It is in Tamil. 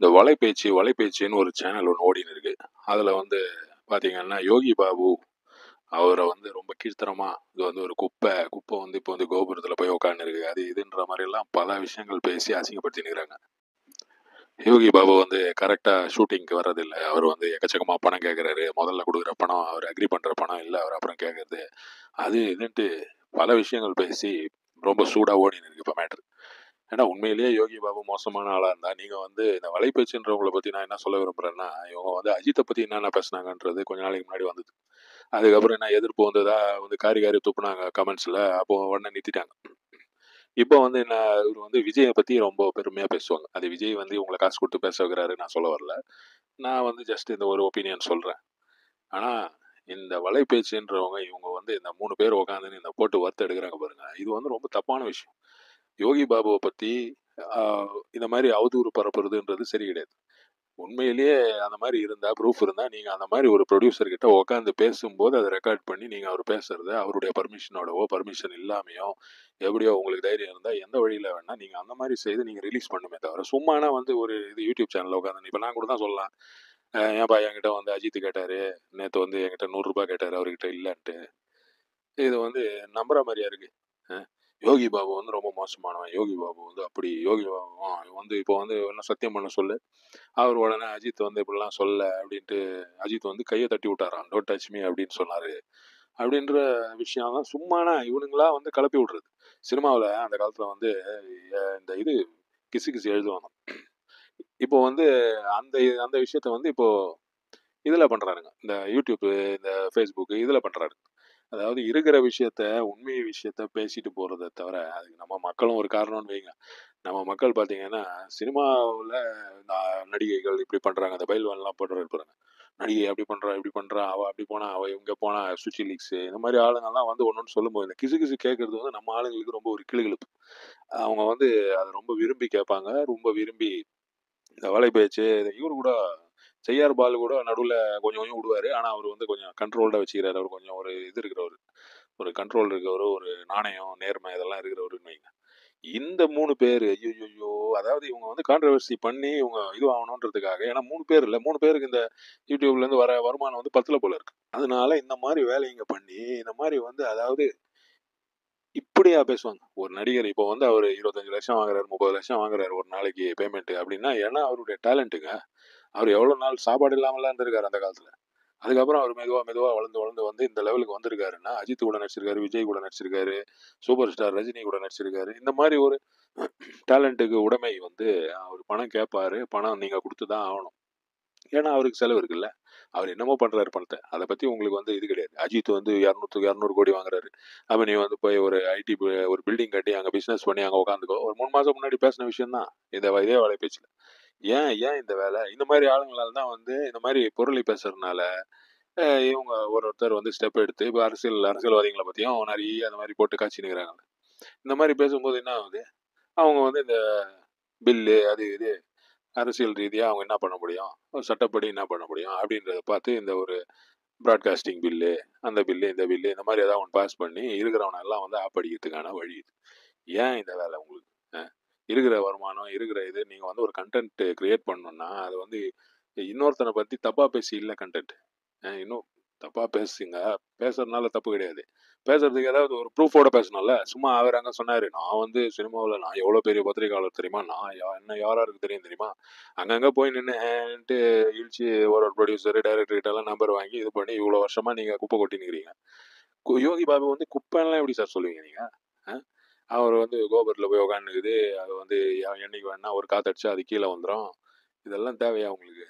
இந்த வலைபேச்சின்னு ஒரு சேனல் ஒன்று ஓடின்னு இருக்கு. அதில் வந்து பார்த்தீங்கன்னா யோகி பாபு அவரை வந்து ரொம்ப கீழ்த்தரமா இது வந்து ஒரு குப்பை வந்து இப்போ வந்து கோபுரத்தில் போய் உட்காந்துருக்கு அது இதுன்ற மாதிரிலாம் பல விஷயங்கள் பேசி அசிங்கப்படுத்தினுக்கிறாங்க. யோகி பாபு வந்து கரெக்டாக ஷூட்டிங்க்கு வர்றதில்லை. அவர் வந்து எக்கச்சக்கமாக பணம் கேட்குறாரு. முதல்ல கொடுக்குற பணம் அவர் அக்ரி பண்ணுற பணம் இல்லை, அவர் அப்புறம் கேட்கறது அது இதுன்ட்டு பல விஷயங்கள் பேசி ரொம்ப சூடாக ஓடின்னு இருக்கு இப்போ மேட்ரு. ஏன்னா உண்மையிலேயே யோகி பாபு மோசமான ஆளா இருந்தா நீங்க வந்து இந்த வலைபேச்சுன்றவங்களை பத்தி நான் என்ன சொல்ல விரும்புறேன்னா, இவங்க வந்து அஜித்தை பத்தி என்னென்ன பேசுனாங்கன்றது கொஞ்ச நாளைக்கு முன்னாடி வந்தது. அதுக்கப்புறம் என்ன எதிர்ப்பு வந்ததா வந்து காரி காரி துப்புனாங்க கமெண்ட்ஸ்ல. அப்போ உடனே நிறுத்திட்டாங்க. இப்போ வந்து என்ன, இவர் வந்து விஜயை பத்தி ரொம்ப பெருமையா பேசுவாங்க. அது விஜய் வந்து இவங்களை காசு கொடுத்து பேச வைக்கிறாரு நான் சொல்ல வரல. நான் வந்து ஜஸ்ட் இந்த ஒரு ஒப்பீனியன் சொல்றேன். ஆனா இந்த வலைபேச்சுன்றவங்க இவங்க வந்து இந்த 3 பேர் உட்காந்து இந்த போட்டு வறுத்து எடுக்கிறாங்க பாருங்க. இது வந்து ரொம்ப தப்பான விஷயம். யோகி பாபுவை பத்தி இந்த மாதிரி அவதூறு பரப்புறதுன்றது சரி கிடையாது. உண்மையிலேயே அந்த மாதிரி இருந்தா ப்ரூஃப் இருந்தா நீங்க அந்த மாதிரி ஒரு ப்ரொடியூசர் கிட்ட உட்காந்து பேசும்போது அதை ரெக்கார்ட் பண்ணி நீங்க அவர் பேசுறத அவருடைய பர்மிஷனோடவோ பர்மிஷன் இல்லாமையோ எப்படியோ உங்களுக்கு தைரியம் இருந்தா எந்த வழியில வேணா நீங்க அந்த மாதிரி செய்து நீங்க ரிலீஸ் பண்ணுமே தவிர சும்மானா வந்து ஒரு இது யூடியூப் சேனல்ல உட்காந்து இப்ப நான் கூட தான் சொல்லலாம். ஏன்பா என்கிட்ட வந்து அஜித் கேட்டாரு, நேத்து வந்து என்கிட்ட 100 ரூபாய் கேட்டாரு, அவர்கிட்ட இல்லன்ட்டு. இது வந்து நம்புற மாதிரியா இருக்கு? யோகி பாபு வந்து ரொம்ப மோசமானவன், யோகி பாபு வந்து அப்படி, யோகி பாபு வந்து இப்போ வந்து என்ன சத்தியம் பண்ண சொல்லு. அவர் உடனே அஜித் வந்து இப்படிலாம் சொல்ல அப்படின்ட்டு அஜித் வந்து கையை தட்டி விட்டாராம், டோன்ட் டச் மீ அப்படின்னு சொன்னாரு. அப்படின்ற விஷயம்லாம் சும்மானா இவனுங்களா வந்து கிளப்பி விடுறது. சினிமாவில் அந்த காலத்துல வந்து இந்த இது கிசு கிசு எழுதுவாங்க. இப்போ வந்து அந்த அந்த விஷயத்த வந்து இப்போ இதுல பண்றாருங்க, இந்த யூடியூப், இந்த ஃபேஸ்புக் இதுல பண்றாரு. அதாவது இருக்கிற விஷயத்த உண்மை விஷயத்த பேசிட்டு போறதை தவிர அதுக்கு நம்ம மக்களும் ஒரு காரணம்னு வைங்க. நம்ம மக்கள் பார்த்தீங்கன்னா சினிமாவில் நடிகைகள் இப்படி பண்றாங்க, அந்த பைல்வான்லாம் போட்டு இருப்பாங்க. நடிகை அப்படி பண்றா இப்படி பண்றா, அவ அப்படி போனா, அவ இங்க போனா, சுச்சி லீக்ஸ் இந்த மாதிரி ஆளுங்கள்லாம் வந்து ஒன்னொன்னு சொல்லும்போது இந்த கிசு கிசு கேட்கறது வந்து நம்ம ஆளுங்களுக்கு ரொம்ப ஒரு கிளுகிழுப்பு. அவங்க வந்து அதை ரொம்ப விரும்பி கேட்பாங்க, ரொம்ப விரும்பி இந்த வலைபேச்சு. இவரு கூட செய்யார் பாலு கூட நடுவில் கொஞ்சம் கொஞ்சம் விடுவாரு. ஆனா அவர் வந்து கொஞ்சம் கண்ட்ரோல்டா வச்சுக்கிறாரு. அவர் கொஞ்சம் ஒரு இது இருக்கிறவர், ஒரு கண்ட்ரோல் இருக்கிறவர், ஒரு நாணயம் நேர்மை இதெல்லாம் இருக்கிறவருன்னு வைங்க. இந்த 3 பேர் ஐயோ, அதாவது இவங்க வந்து கான்ட்ரவர்சி பண்ணி இவங்க இது ஆகணுன்றதுக்காக, ஏன்னா 3 பேர் இல்ல 3 பேருக்கு இந்த யூடியூப்ல இருந்து வர வருமானம் வந்து 10 போல இருக்கு. அதனால இந்த மாதிரி வேலைங்க பண்ணி இந்த மாதிரி வந்து அதாவது இப்படியா பேசுவாங்க. ஒரு நடிகர் இப்போ வந்து அவர் 25 லட்சம் வாங்குறாரு, 30 லட்சம் வாங்குறாரு ஒரு நாளைக்கு பேமெண்ட் அப்படின்னா ஏன்னா அவருடைய டேலண்ட்டுங்க. அவர் எவ்வளவு நாள் சாப்பாடு இல்லாமலாம் இருந்திருக்காரு அந்த காலத்துல. அதுக்கப்புறம் அவர் மெதுவா மெதுவா வளர்ந்து வளர்ந்து வந்து இந்த லெவலுக்கு வந்திருக்காருன்னா அஜித் கூட நடிச்சிருக்காரு, விஜய் கூட நடிச்சிருக்காரு, சூப்பர் ஸ்டார் ரஜினி கூட நடிச்சிருக்காரு. இந்த மாதிரி ஒரு டேலண்ட்டுக்கு உடைமை வந்து அவர் பணம் கேட்பாரு, பணம் நீங்க கொடுத்துதான் ஆகணும். ஏன்னா அவருக்கு செலவு இருக்குல்ல. அவர் என்னமோ பண்றாரு பணத்தை, அதை பத்தி உங்களுக்கு வந்து இது கிடையாது. அஜித் வந்து 200 கோடி வாங்குறாரு. அப்ப நீ வந்து போய் ஒரு ஐடி ஒரு பில்டிங் கட்டி அங்க பிசினஸ் பண்ணி அங்க உட்காந்துக்கோ. ஒரு 3 மாசம் முன்னாடி பேசின விஷயம் தான் இதே வேலை பேச்சுல. ஏன் ஏன் இந்த வேலை இந்த மாதிரி ஆளுங்களால தான் வந்து இந்த மாதிரி பொருளை பேசுறதுனால இவங்க ஒருத்தர் வந்து ஸ்டெப் எடுத்து இப்போ அரசியல்வாதிகளை பத்தியும் நிறைய அந்த மாதிரி போட்டு காய்ச்சினுக்கிறாங்க. இந்த மாதிரி பேசும்போது என்ன ஆகுது, அவங்க வந்து இந்த பில்லு அது இது அரசியல் ரீதியா அவங்க என்ன பண்ண முடியும், ஒரு சட்டப்படி என்ன பண்ண முடியும் அப்படின்றத பார்த்து இந்த ஒரு ப்ராட்காஸ்டிங் பில்லு, அந்த பில்லு இந்த பில்லு இந்த மாதிரி ஏதாவது ஒன்று பாஸ் பண்ணி இருக்கிறவன எல்லாம் வந்து ஆப்படிக்கிறதுக்கான வழி இது. ஏன் இந்த வேலை உங்களுக்கு? இருக்கிற வருமானம் இருக்கிற இது நீங்க வந்து ஒரு கண்டென்ட் கிரியேட் பண்ணணும்னா அது வந்து இன்னொருத்தனை பத்தி தப்பா பேசி இல்லை கண்டென்ட். இன்னும் தப்பா பேசுங்க, பேசுறதுனால தப்பு கிடையாது. பேசுறதுக்கு ஏதாவது ஒரு ப்ரூஃபோட பேசணும்ல. சும்மா அவர் அங்க சொன்னாரு, நான் வந்து சினிமாவில் நான் எவ்வளவு பெரிய பத்திரிகையாளர் தெரியுமா, நான் என்ன யாராருக்கு தெரியும் தெரியுமா, அங்கங்க போய் நின்று இழிச்சு ஒரு ப்ரொடியூசர் டைரக்டர் கிட்ட எல்லாம் நம்பர் வாங்கி இது பண்ணி இவ்வளவு வருஷமா நீங்க குப்பை கொட்டி நிக்கிறீங்க. யோகி பாபு வந்து குப்பைலாம் எப்படி சார் சொல்லுவீங்க நீங்க? அஹ்? அவர் வந்து கோபுரத்துல போய் உட்காந்துக்குது, அது வந்து என்னைக்கு வேணா ஒரு காத்தடிச்சா அது கீழே வந்துடும். இதெல்லாம் தேவையா உங்களுக்கு?